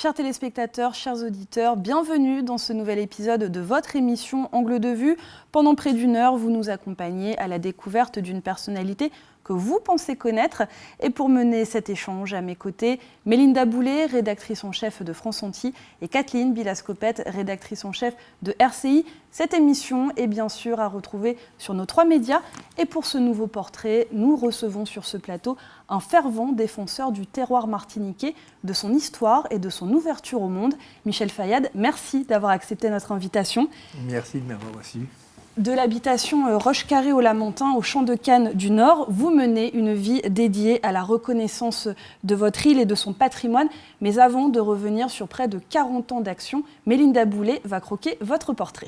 Chers téléspectateurs, chers auditeurs, bienvenue dans ce nouvel épisode de votre émission Angle de vue. Pendant près d'une heure, vous nous accompagnez à la découverte d'une personnalité que vous pensez connaître. Et pour mener cet échange à mes côtés, Mélinda Boulet, rédactrice en chef de France Antilles, et Kathleen Bilascopette, rédactrice en chef de RCI. Cette émission est bien sûr à retrouver sur nos 3 médias. Et pour ce nouveau portrait, nous recevons sur ce plateau un fervent défenseur du terroir martiniquais, de son histoire et de son ouverture au monde. Michel Fayad, merci d'avoir accepté notre invitation. Merci de m'avoir reçu. De l'habitation Roche-Carré au Lamentin, au Champ de Cannes du Nord, vous menez une vie dédiée à la reconnaissance de votre île et de son patrimoine. Mais avant de revenir sur près de 40 ans d'action, Mélinda Boulet va croquer votre portrait.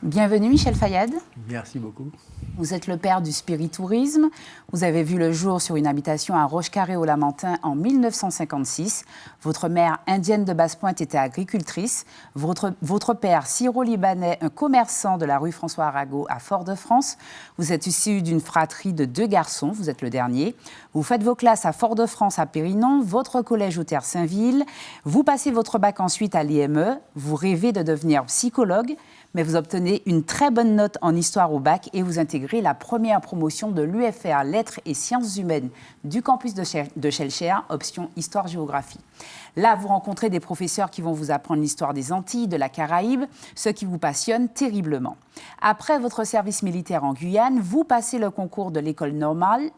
Bienvenue Michel Fayad. Merci beaucoup. Vous êtes le père du spiritourisme. Vous avez vu le jour sur une habitation à Roche-Carré au Lamentin en 1956. Votre mère, indienne de Basse-Pointe, était agricultrice. Votre père, syro-libanais, un commerçant de la rue François Arago à Fort-de-France. Vous êtes issu d'une fratrie de 2 garçons. Vous êtes le dernier. Vous faites vos classes à Fort-de-France à Périnon, votre collège au Terre-Saint-Ville. Vous passez votre bac ensuite à l'IME. Vous rêvez de devenir psychologue. Mais vous obtenez une très bonne note en histoire au bac et vous intégrez la première promotion de l'UFR Lettres et Sciences Humaines du campus de Schellcher, option Histoire-Géographie. Là, vous rencontrez des professeurs qui vont vous apprendre l'histoire des Antilles, de la Caraïbe, ce qui vous passionne terriblement. Après votre service militaire en Guyane, vous passez le concours de l'école normale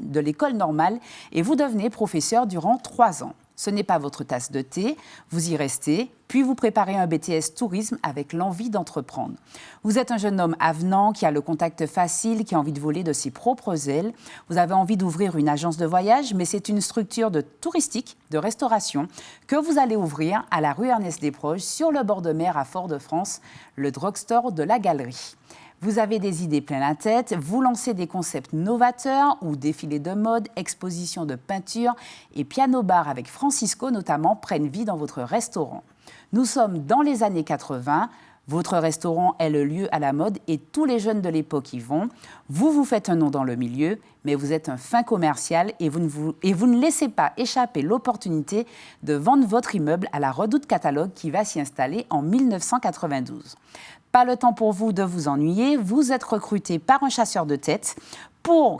et vous devenez professeur durant 3 ans. Ce n'est pas votre tasse de thé, vous y restez, puis vous préparez un BTS tourisme avec l'envie d'entreprendre. Vous êtes un jeune homme avenant qui a le contact facile, qui a envie de voler de ses propres ailes. Vous avez envie d'ouvrir une agence de voyage, mais c'est une structure touristique, de restauration, que vous allez ouvrir à la rue Ernest Desproges, sur le bord de mer à Fort-de-France, le drugstore de la Galerie. Vous avez des idées plein la tête, vous lancez des concepts novateurs où défilés de mode, expositions de peinture et piano-bar avec Francisco notamment prennent vie dans votre restaurant. Nous sommes dans les années 80, votre restaurant est le lieu à la mode et tous les jeunes de l'époque y vont. Vous vous faites un nom dans le milieu, mais vous êtes un fin commercial et vous ne laissez pas échapper l'opportunité de vendre votre immeuble à la Redoute Catalogue qui va s'y installer en 1992. Pas le temps pour vous de vous ennuyer, vous êtes recruté par un chasseur de tête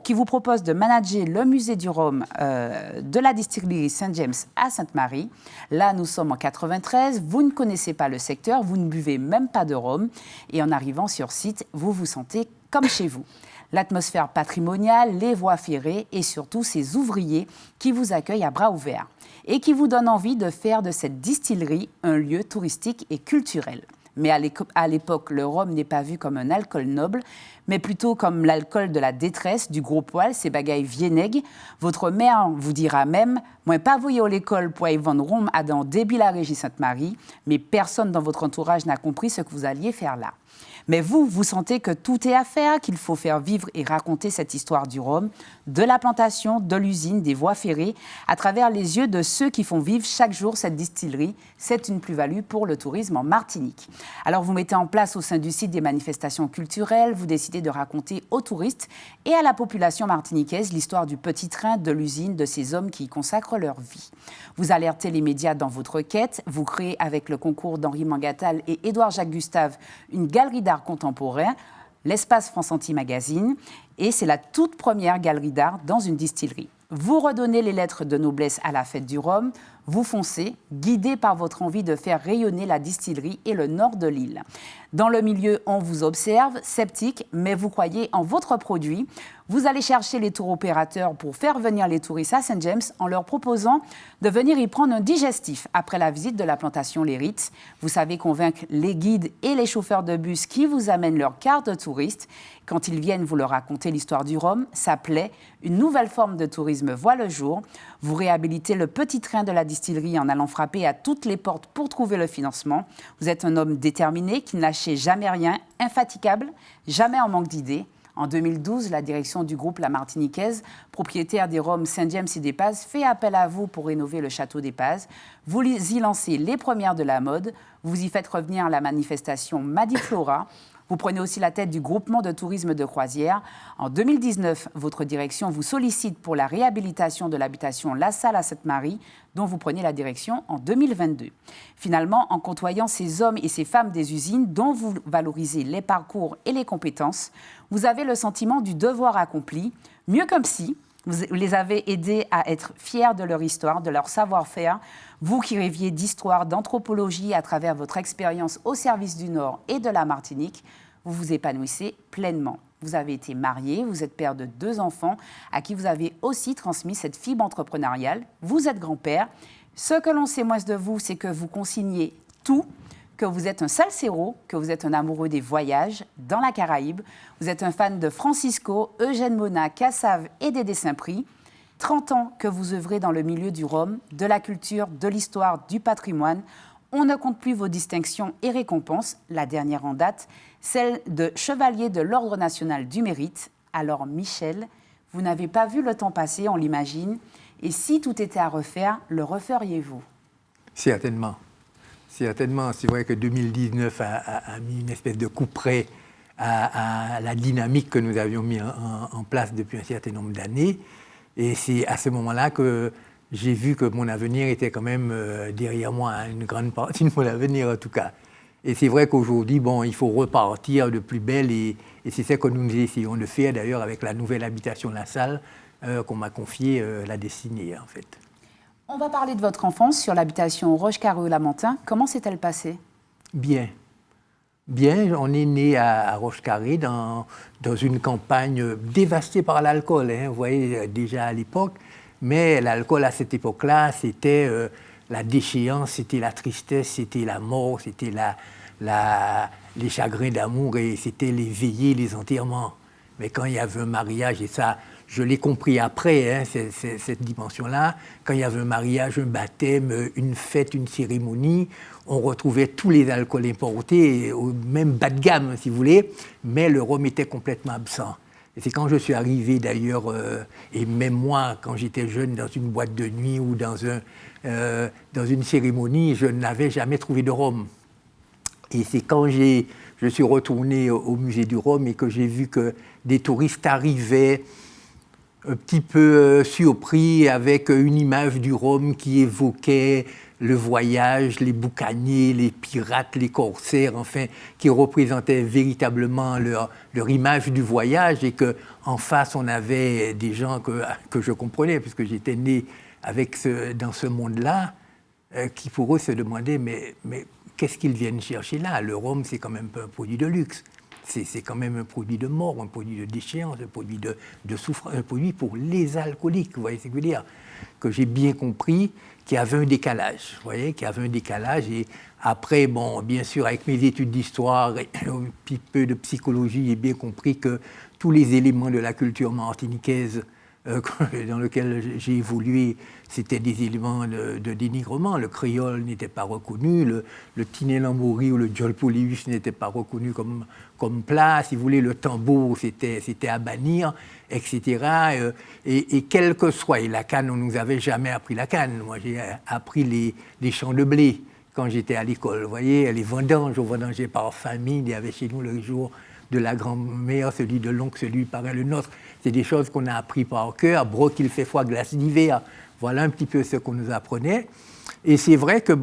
qui vous propose de manager le musée du rhum de la distillerie Saint-James à Sainte-Marie. Là, nous sommes en 93, vous ne connaissez pas le secteur, vous ne buvez même pas de rhum et en arrivant sur site, vous vous sentez comme chez vous. L'atmosphère patrimoniale, les voies ferrées et surtout ces ouvriers qui vous accueillent à bras ouverts et qui vous donnent envie de faire de cette distillerie un lieu touristique et culturel. Mais à l'époque, le rhum n'est pas vu comme un alcool noble, mais plutôt comme l'alcool de la détresse, du gros poil, ces bagailles viennegues. Votre mère vous dira même « Moi, pas voyé à l'école pour y vendre rhum à dans début la régie Sainte-Marie, mais personne dans votre entourage n'a compris ce que vous alliez faire là. » Mais vous sentez que tout est à faire, qu'il faut faire vivre et raconter cette histoire du rhum, de la plantation, de l'usine, des voies ferrées, à travers les yeux de ceux qui font vivre chaque jour cette distillerie. C'est une plus-value pour le tourisme en Martinique. Alors vous mettez en place au sein du site des manifestations culturelles, vous décidez de raconter aux touristes et à la population martiniquaise l'histoire du petit train, de l'usine, de ces hommes qui y consacrent leur vie. Vous alertez les médias dans votre quête, vous créez avec le concours d'Henri Mangatal et Édouard-Jacques Gustave une galerie d'art contemporain, l'espace France Antilles Magazine, et c'est la toute première galerie d'art dans une distillerie. Vous redonnez les lettres de noblesse à la fête du rhum, vous foncez, guidé par votre envie de faire rayonner la distillerie et le nord de l'île. Dans le milieu, on vous observe, sceptique, mais vous croyez en votre produit. Vous allez chercher les tours opérateurs pour faire venir les touristes à Saint-James en leur proposant de venir y prendre un digestif après la visite de la plantation Les Rites. Vous savez convaincre les guides et les chauffeurs de bus qui vous amènent leur carte de touriste. Quand ils viennent vous leur raconter l'histoire du rhum, ça plaît. Une nouvelle forme de tourisme voit le jour. Vous réhabilitez le petit train de la distillerie en allant frapper à toutes les portes pour trouver le financement. Vous êtes un homme déterminé qui ne lâchez jamais rien, infatigable, jamais en manque d'idées. En 2012, la direction du groupe La Martiniquaise, propriétaire des rhums Saint-James et des Pazes, fait appel à vous pour rénover le château des Pazes. Vous y lancez les premières de la mode. Vous y faites revenir la manifestation Madiflora. Vous prenez aussi la tête du groupement de tourisme de croisière. En 2019, votre direction vous sollicite pour la réhabilitation de l'habitation La Salle à Sainte-Marie, dont vous prenez la direction en 2022. Finalement, en côtoyant ces hommes et ces femmes des usines dont vous valorisez les parcours et les compétences, vous avez le sentiment du devoir accompli, mieux comme si vous les avez aidés à être fiers de leur histoire, de leur savoir-faire. Vous qui rêviez d'histoire, d'anthropologie à travers votre expérience au service du Nord et de la Martinique, vous vous épanouissez pleinement. Vous avez été marié, vous êtes père de 2 enfants à qui vous avez aussi transmis cette fibre entrepreneuriale. Vous êtes grand-père. Ce que l'on sait moins de vous, c'est que vous consignez tout, que vous êtes un salsero, que vous êtes un amoureux des voyages dans la Caraïbe. Vous êtes un fan de Francisco, Eugène Mona, Cassave et Dédé Saint-Prix. 30 ans que vous œuvrez dans le milieu du rhum, de la culture, de l'histoire, du patrimoine. On ne compte plus vos distinctions et récompenses. La dernière en date, celle de chevalier de l'Ordre national du mérite. Alors Michel, vous n'avez pas vu le temps passer, on l'imagine. Et si tout était à refaire, le referiez-vous? Certainement. Certainement. C'est vrai que 2019 a mis une espèce de coup près à la dynamique que nous avions mis en place depuis un certain nombre d'années. Et c'est à ce moment-là que j'ai vu que mon avenir était quand même derrière moi, une grande partie de mon avenir en tout cas. Et c'est vrai qu'aujourd'hui, il faut repartir de plus belle et c'est ça que nous essayons de faire d'ailleurs avec la nouvelle habitation La Salle qu'on m'a confiée la destinée en fait. On va parler de votre enfance sur l'habitation Rochecarré-au-Lamentin. Comment s'est-elle passée? Bien. Bien, on est né à Rochecarré dans une campagne dévastée par l'alcool, vous voyez, déjà à l'époque. Mais l'alcool à cette époque-là, c'était la déchéance, c'était la tristesse, c'était la mort, c'était les chagrins d'amour et c'était les veillées, les enterrements. Mais quand il y avait un mariage, et ça, je l'ai compris après, cette dimension-là, quand il y avait un mariage, un baptême, une fête, une cérémonie, on retrouvait tous les alcools importés, au même bas de gamme, si vous voulez, mais le rhum était complètement absent. Et c'est quand je suis arrivé, d'ailleurs, et même moi, quand j'étais jeune, dans une boîte de nuit ou dans une cérémonie, je n'avais jamais trouvé de rhum. Et c'est quand je suis retourné au musée du rhum et que j'ai vu que des touristes arrivaient un petit peu surpris avec une image du rhum qui évoquait le voyage, les boucaniers, les pirates, les corsaires, enfin, qui représentaient véritablement leur image du voyage et qu'en face, on avait des gens que je comprenais, puisque j'étais né dans ce monde-là, qui pour eux se demandaient, mais qu'est-ce qu'ils viennent chercher là? Le rhum, c'est quand même pas un produit de luxe. C'est quand même un produit de mort, un produit de déchéance, un produit de souffrance, un produit pour les alcooliques, vous voyez ce que je veux dire? Que j'ai bien compris qu'il y avait un décalage, vous voyez, qu'il y avait un décalage. Et après, bien sûr, avec mes études d'histoire et un petit peu de psychologie, j'ai bien compris que tous les éléments de la culture martiniquaise dans lequel j'ai évolué, c'était des éléments de dénigrement. Le créole n'était pas reconnu, le tinelambori ou le jolpoléus n'était pas reconnu comme plat. Si vous voulez, le tambour, c'était à bannir, etc. Et quel que soit, et la canne, on ne nous avait jamais appris la canne. Moi, j'ai appris les champs de blé quand j'étais à l'école. Vous voyez, les vendanges, on vendangeait par famille. Il y avait chez nous le jour de la grand-mère, celui de l'oncle, celui du parrain, le nôtre. C'est des choses qu'on a appris par cœur. Broc, il fait froid, glace d'hiver. Voilà un petit peu ce qu'on nous apprenait. Et c'est vrai que,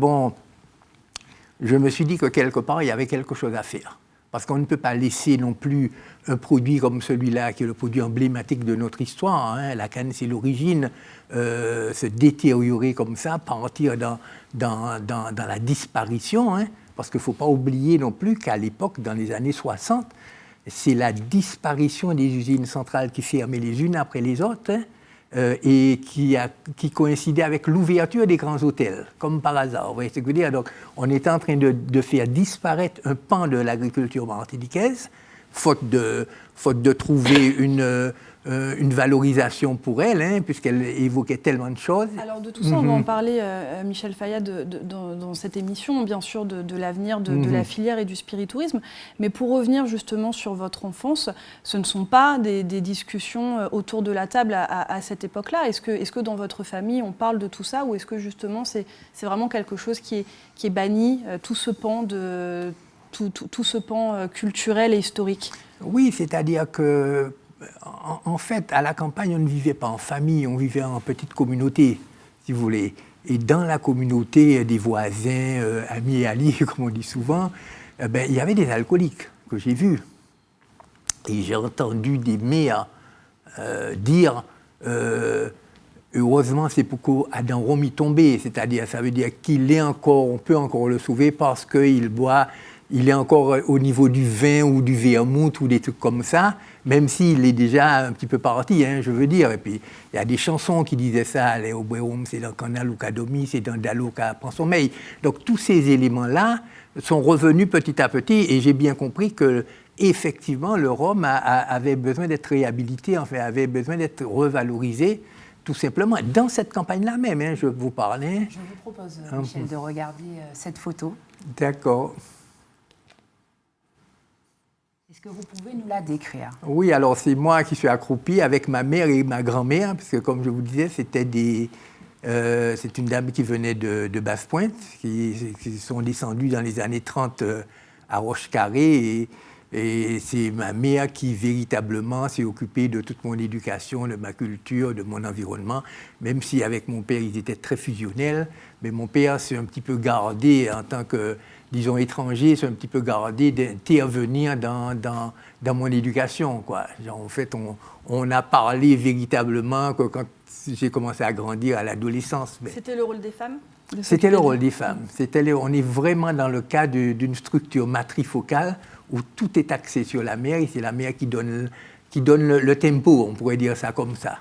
je me suis dit que quelque part, il y avait quelque chose à faire. Parce qu'on ne peut pas laisser non plus un produit comme celui-là, qui est le produit emblématique de notre histoire, la canne, c'est l'origine, se détériorer comme ça, partir dans la disparition. Parce qu'il ne faut pas oublier non plus qu'à l'époque, dans les années 60, c'est la disparition des usines centrales qui fermaient les unes après les autres et qui coïncidait avec l'ouverture des grands hôtels, comme par hasard. Vous voyez ce que je veux dire? Donc, on est en train de faire disparaître un pan de l'agriculture martiniquaise, faute de trouver une valorisation pour elle, hein, puisqu'elle évoquait tellement de choses. Alors de tout ça, on va en parler, Michel Fayad, dans cette émission, bien sûr, de l'avenir de la filière et du spiritourisme. Mais pour revenir justement sur votre enfance, ce ne sont pas des discussions autour de la table à cette époque-là. Est-ce que dans votre famille, on parle de tout ça, ou est-ce que justement c'est vraiment quelque chose qui est banni, tout ce pan culturel et historique? Oui, c'est-à-dire que en fait, à la campagne, on ne vivait pas en famille, on vivait en petite communauté, si vous voulez. Et dans la communauté des voisins, amis et alliés, comme on dit souvent, il y avait des alcooliques que j'ai vus. Et j'ai entendu des mères dire heureusement, c'est pour qu'Adam Rome y tombé, c'est-à-dire, ça veut dire on peut encore le sauver parce qu'il boit. Il est encore au niveau du vin ou du vermouth ou des trucs comme ça, même s'il est déjà un petit peu parti, hein, je veux dire. Et puis, il y a des chansons qui disaient ça, les Oberum, c'est dans Canal ou Kadomi, c'est dans Dalo qui prend sommeil. Donc, tous ces éléments-là sont revenus petit à petit, et j'ai bien compris que, effectivement, le rhum avait besoin d'être réhabilité, enfin, avait besoin d'être revalorisé, tout simplement. Dans cette campagne-là même, hein, je vous parlais. Je vous propose, Michel, de regarder cette photo. D'accord. Est-ce que vous pouvez nous la décrire? Oui, alors c'est moi qui suis accroupi avec ma mère et ma grand-mère, parce que comme je vous disais, c'est une dame qui venait de Basse-Pointe, qui sont descendues dans les années 30 à Rochecarré, et c'est ma mère qui véritablement s'est occupée de toute mon éducation, de ma culture, de mon environnement, même si avec mon père, ils étaient très fusionnels, mais mon père s'est un petit peu gardé en tant que, disons, étranger, s'est un petit peu gardé d'intervenir dans mon éducation, quoi. Genre, en fait, on a parlé véritablement que quand j'ai commencé à grandir à l'adolescence. C'était le rôle des femmes? C'était le rôle des femmes. On est vraiment dans le cas d'une structure matrifocale où tout est axé sur la mère, et c'est la mère qui donne le tempo, on pourrait dire ça comme ça.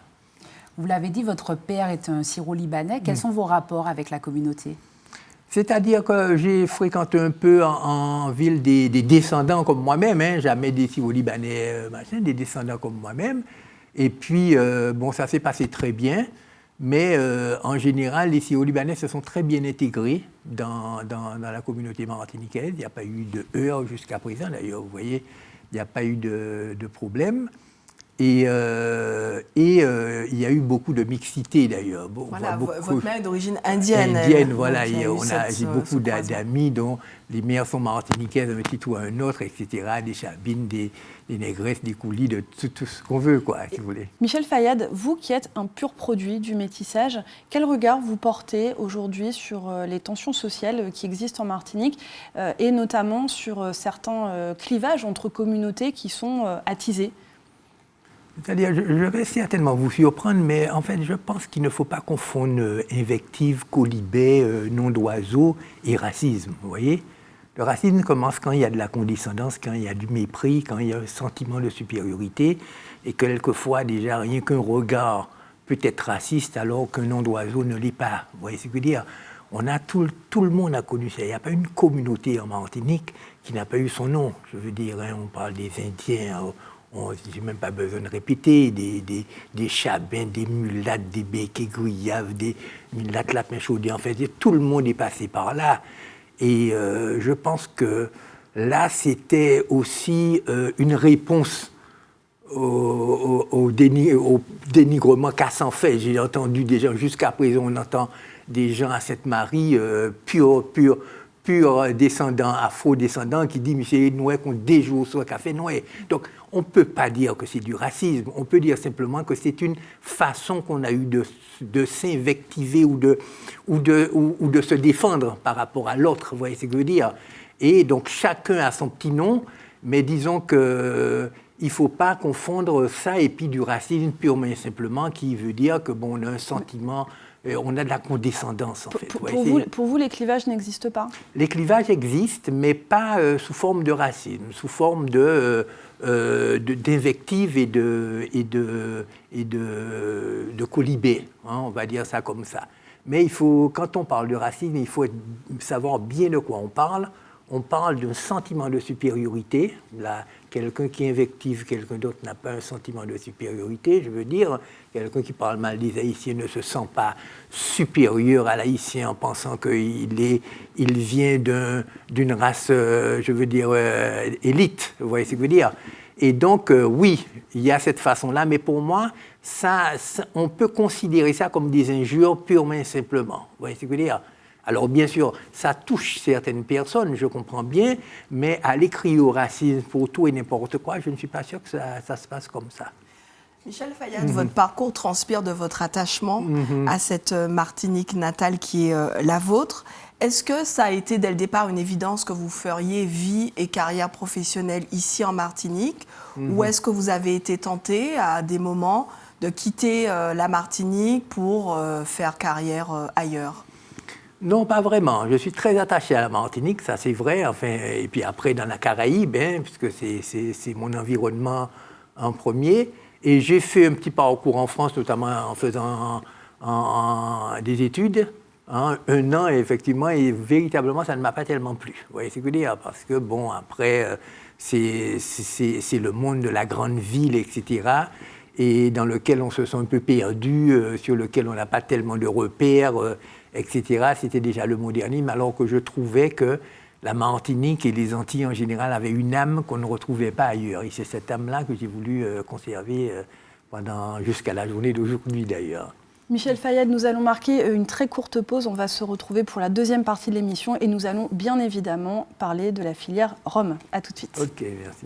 Vous l'avez dit, votre père est un Syro-Libanais. Quels sont vos rapports avec la communauté? C'est-à-dire que j'ai fréquenté un peu en ville des descendants comme moi-même, hein, jamais des Syro-Libanais, des descendants comme moi-même. Et puis, ça s'est passé très bien, mais en général, les Syro-Libanais se sont très bien intégrés dans la communauté martiniquaise. Il n'y a pas eu de heurts jusqu'à présent, d'ailleurs, vous voyez, il n'y a pas eu de problème. Et il y a eu beaucoup de mixité, d'ailleurs. Voilà, votre mère est d'origine indienne. Indienne, voilà. J'ai beaucoup d'amis dont les mères sont martiniquaises, un petit ou un autre, etc. Des chabines, des négresses, des coulis, de tout ce qu'on veut, quoi, si vous voulez. Michel Fayad, vous qui êtes un pur produit du métissage, quel regard vous portez aujourd'hui sur les tensions sociales qui existent en Martinique et notamment sur certains clivages entre communautés qui sont attisés? C'est-à-dire, je vais certainement vous surprendre, mais en fait, je pense qu'il ne faut pas confondre invective, colibet, nom d'oiseau et racisme, vous voyez? Le racisme commence quand il y a de la condescendance, quand il y a du mépris, quand il y a un sentiment de supériorité, et quelquefois, déjà, rien qu'un regard peut être raciste alors qu'un nom d'oiseau ne l'est pas. Vous voyez ce que je veux dire? Tout le monde a connu ça. Il n'y a pas une communauté en Martinique qui n'a pas eu son nom. Je veux dire, hein, on parle des Indiens, je n'ai même pas besoin de répéter, des chabins, des mulattes, des béquets gouyaves, des mulattes lapins chaudés. En fait, tout le monde est passé par là. Et je pense que là, c'était aussi une réponse au dénigrement qu'Assan fait. J'ai entendu des gens, jusqu'à présent, on entend des gens à Sainte-Marie, pur descendants, afro-descendants, qui disent « Monsieur Noué, qu'on déjoue sur le café Noué ». Donc, on ne peut pas dire que c'est du racisme, on peut dire simplement que c'est une façon qu'on a eue de s'invectiver ou de se défendre par rapport à l'autre, vous voyez ce que je veux dire. Et donc, chacun a son petit nom, mais disons qu'il ne faut pas confondre ça et puis du racisme purement et simplement, qui veut dire que on a un sentiment... On a de la condescendance, en fait. Pour vous, les clivages n'existent pas? Les clivages existent, mais pas sous forme de racisme, sous forme d'invective et de colibé, hein, on va dire ça comme ça. Mais quand on parle de racisme, il faut savoir bien de quoi on parle. on parle d'un sentiment de supériorité. Là, quelqu'un qui invective quelqu'un d'autre n'a pas un sentiment de supériorité. Je veux dire, quelqu'un qui parle mal des Haïtiens ne se sent pas supérieur à l'Haïtien en pensant qu'il vient d'une race, je veux dire, élite. Vous voyez ce que je veux dire? Et donc, oui, il y a cette façon-là, mais pour moi, on peut considérer ça comme des injures purement et simplement. Vous voyez ce que je veux dire? Alors, bien sûr, ça touche certaines personnes, je comprends bien, mais à l'écrit au racisme pour tout et n'importe quoi, je ne suis pas sûr que ça se passe comme ça. Michel Fayad, votre parcours transpire de votre attachement à cette Martinique natale qui est la vôtre. Est-ce que ça a été dès le départ une évidence que vous feriez vie et carrière professionnelle ici en Martinique, ou est-ce que vous avez été tenté à des moments de quitter la Martinique pour faire carrière ailleurs? Non, pas vraiment. Je suis très attaché à la Martinique, ça c'est vrai. Enfin, et puis après, dans la Caraïbe, puisque c'est mon environnement en premier. Et j'ai fait un petit parcours en France, notamment en faisant des études. 1 an, effectivement, et véritablement, ça ne m'a pas tellement plu. Vous voyez ce que je veux dire? Parce que, bon, après, c'est le monde de la grande ville, etc., et dans lequel on se sent un peu perdu, sur lequel on n'a pas tellement de repères, etc. C'était déjà le modernisme, alors que je trouvais que la Martinique et les Antilles en général avaient une âme qu'on ne retrouvait pas ailleurs. Et c'est cette âme-là que j'ai voulu conserver jusqu'à la journée d'aujourd'hui, d'ailleurs. Michel Fayad, nous allons marquer une très courte pause. On va se retrouver pour la deuxième partie de l'émission et nous allons bien évidemment parler de la filière Rhum. À tout de suite. Ok, merci.